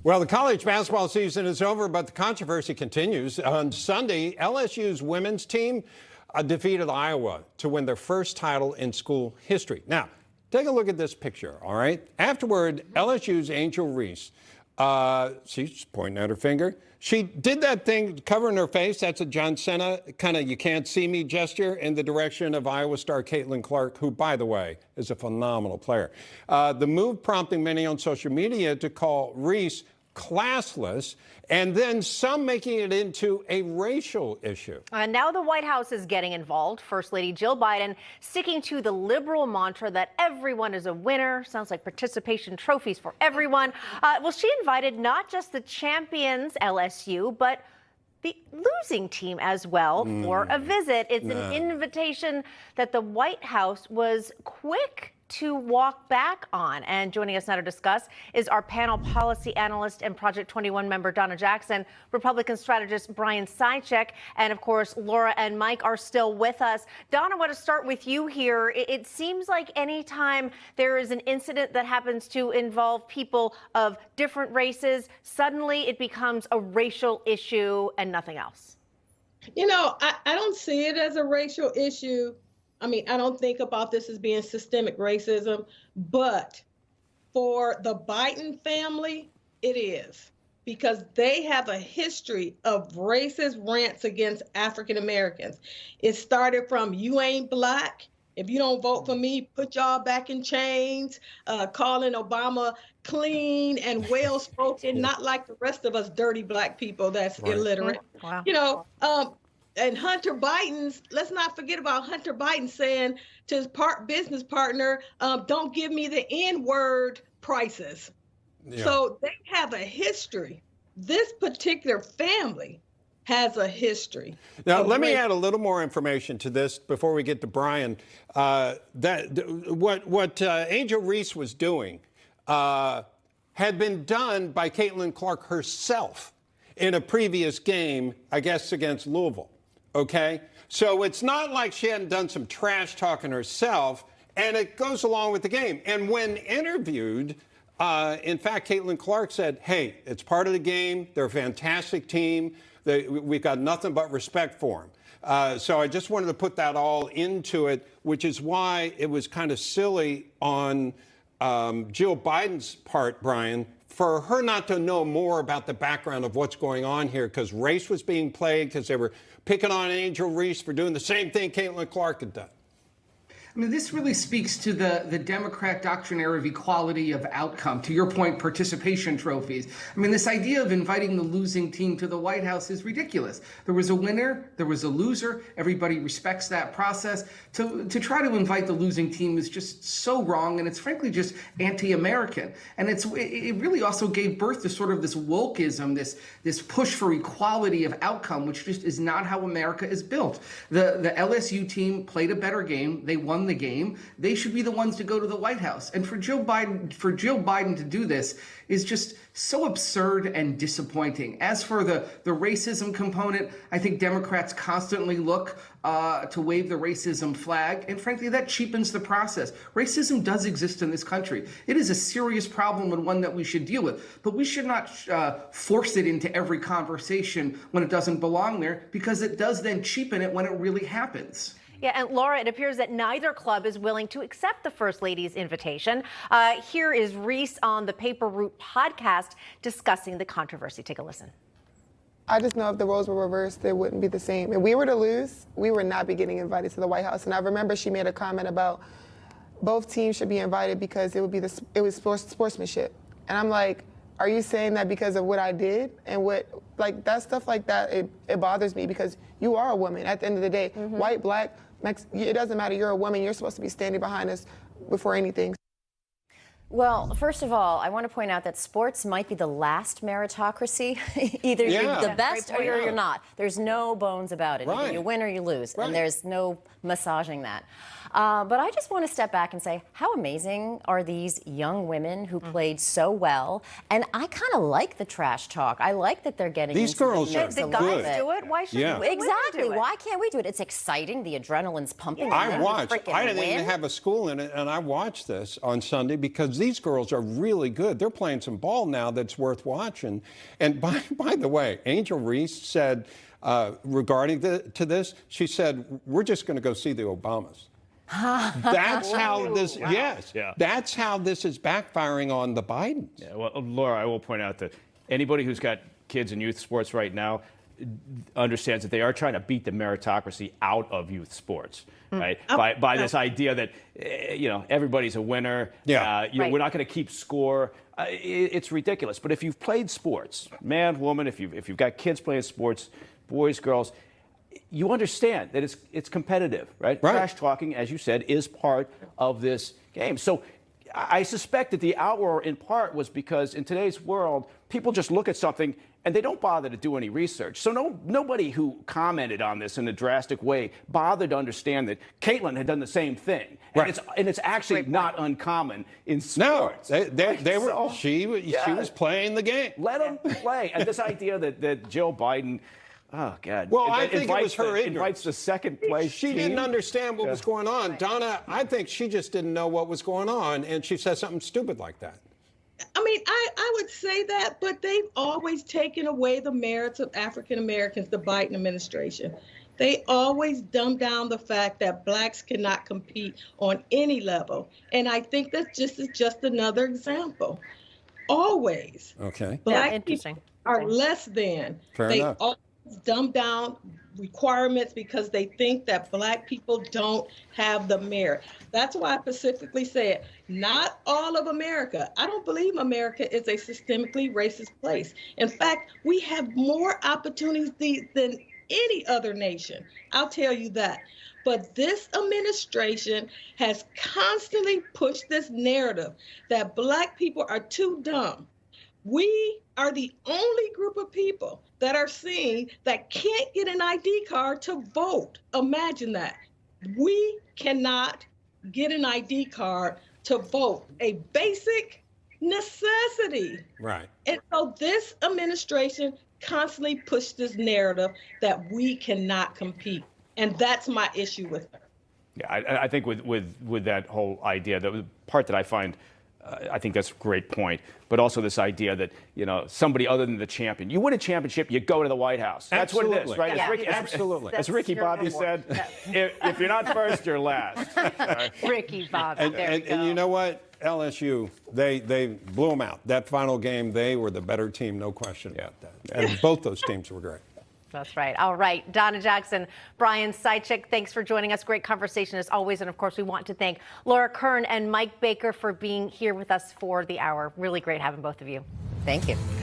Well, the college basketball season is over, but the controversy continues. On Sunday, LSU's women's team defeated Iowa to win their first title in school history. Now, take a look at this picture, all right? Afterward, LSU's Angel Reese, she's pointing at her finger. She did that thing covering her face. That's a John Cena kind of you can't see me gesture in the direction of Iowa star Caitlin Clark, who, by the way, is a phenomenal player. The move prompting many on social media to call Reese classless, and then some making it into a racial issue. Now the White House is getting involved. First Lady Jill Biden sticking to the liberal mantra that everyone is a winner. Sounds like participation trophies for everyone. Well, she invited not just the champions, LSU, but the losing team as well for a visit. It's an invitation that the White House was quick to walk back on. And joining us now to discuss is our panel policy analyst and Project 21 member Donna Jackson, Republican strategist Brian Sychek, and of course Laura and Mike are still with us. Donna, I want to start with you here. It seems like anytime there is an incident that happens to involve people of different races, suddenly it becomes a racial issue and nothing else. You know, I don't see it as a racial issue. I mean, I don't think about this as being systemic racism, but for the Biden family, it is, because they have a history of racist rants against African Americans. It started from "you ain't black, if you don't vote for me, put y'all back in chains," calling Obama clean and well-spoken, not like the rest of us dirty black people that's illiterate. Wow. You know, and Hunter Biden's, let's not forget about Hunter Biden saying to his business partner, don't give me the N-word prices. Yeah. So they have a history. This particular family has a history. Now, let me add a little more information to this before we get to Brian. What Angel Reese was doing had been done by Caitlin Clark herself in a previous game, I guess, against Louisville. Okay, so it's not like she hadn't done some trash talking herself, and it goes along with the game. And when interviewed, in fact, Caitlin Clark said, hey, it's part of the game. They're a fantastic team. We've got nothing but respect for them. So I just wanted to put that all into it, which is why it was kind of silly on Jill Biden's part, Brian, for her not to know more about the background of what's going on here, because race was being played, because they were picking on Angel Reese for doing the same thing Caitlin Clark had done. I mean, this really speaks to the Democrat doctrinaire of equality of outcome. To your point, participation trophies. I mean, this idea of inviting the losing team to the White House is ridiculous. There was a winner, there was a loser. Everybody respects that process. To try to invite the losing team is just so wrong, and it's frankly just anti-American. And it really also gave birth to sort of this wokeism, this push for equality of outcome, which just is not how America is built. The LSU team played a better game. They won the game. They should be the ones to go to the White House. And for Jill Biden to do this is just so absurd and disappointing. As for the racism component, I think Democrats constantly look to wave the racism flag, and frankly, that cheapens the process. Racism does exist in this country. It is a serious problem and one that we should deal with, but we should not force it into every conversation when it doesn't belong there, because it does then cheapen it when it really happens. Yeah, and Laura, it appears that neither club is willing to accept the First Lady's invitation. Here is Reese on the Paper Route podcast discussing the controversy. Take a listen. I just know if the roles were reversed, it wouldn't be the same. If we were to lose, we would not be getting invited to the White House. And I remember she made a comment about both teams should be invited because it was sportsmanship. And I'm like, are you saying that because of what I did? And that stuff like that, it bothers me, because you are a woman at the end of the day. White, black, it doesn't matter. You're a woman. You're supposed to be standing behind us before anything. Well, first of all, I want to point out that sports might be the last meritocracy. Either you're the best or you're not. There's no bones about it. Either you win or you lose, and there's no massaging that. But I just want to step back and say, how amazing are these young women who played so well? And I kind of like the trash talk. I like that they're getting These into the girls mix are The a guys little good. bit. do it. Why shouldn't Yeah. the women Exactly. do it? Why can't we do it? It's exciting. The adrenaline's pumping. I Women watched. freaking I didn't even win. have a school in it, and I watched this on Sunday because these girls are really good. They're playing some ball now that's worth watching. And by the way, Angel Reese said regarding to this, she said, "We're just going to go see the Obamas." That's how this. Yes, that's how this is backfiring on the Bidens. Yeah, well, Laura, I will point out that anybody who's got kids in youth sports right now understands that they are trying to beat the meritocracy out of youth sports, right? By this idea that everybody's a winner. Yeah. We're not going to keep score. It's ridiculous. But if you've played sports, man, woman, if you've got kids playing sports, boys, girls, you understand that it's competitive, right? Trash talking, as you said, is part of this game. So I suspect that the outroar in part was because in today's world, people just look at something and they don't bother to do any research. So nobody who commented on this in a drastic way bothered to understand that Caitlin had done the same thing. And it's actually not uncommon in sports. No, they were. She was playing the game. Let them play. And this idea that Jill Biden. Oh, God. Well, I think it was her ignorance. Invites the second place She team. didn't understand what was going on. Donna, I think she just didn't know what was going on, and she said something stupid like that. I mean, I would say that, but they've always taken away the merits of African Americans, the Biden administration. They always dumb down the fact that blacks cannot compete on any level. And I think that is just another example. Always. Okay. Black interesting. people are less than. Fair they enough. always dumb down requirements because they think that black people don't have the merit. That's why I specifically said, not all of America. I don't believe America is a systemically racist place. In fact, we have more opportunities than any other nation. I'll tell you that. But this administration has constantly pushed this narrative that black people are too dumb. We are the only group of people that are seeing that can't get an ID card to vote. Imagine that. We cannot get an ID card to vote, a basic necessity. Right. And so this administration constantly pushed this narrative that we cannot compete. And that's my issue with her. Yeah, I think with that whole idea, the part that I find, I think that's a great point, but also this idea that, somebody other than the champion, you win a championship, you go to the White House. That's what it is, right? Yeah. Absolutely. As Ricky Bobby said, if you're not first, you're last. Ricky Bobby. And you know what? LSU, they blew them out. That final game, they were the better team, no question about that. And both those teams were great. That's right. All right. Donna Jackson, Brian Sychik, thanks for joining us. Great conversation as always. And of course, we want to thank Laura Kern and Mike Baker for being here with us for the hour. Really great having both of you. Thank you.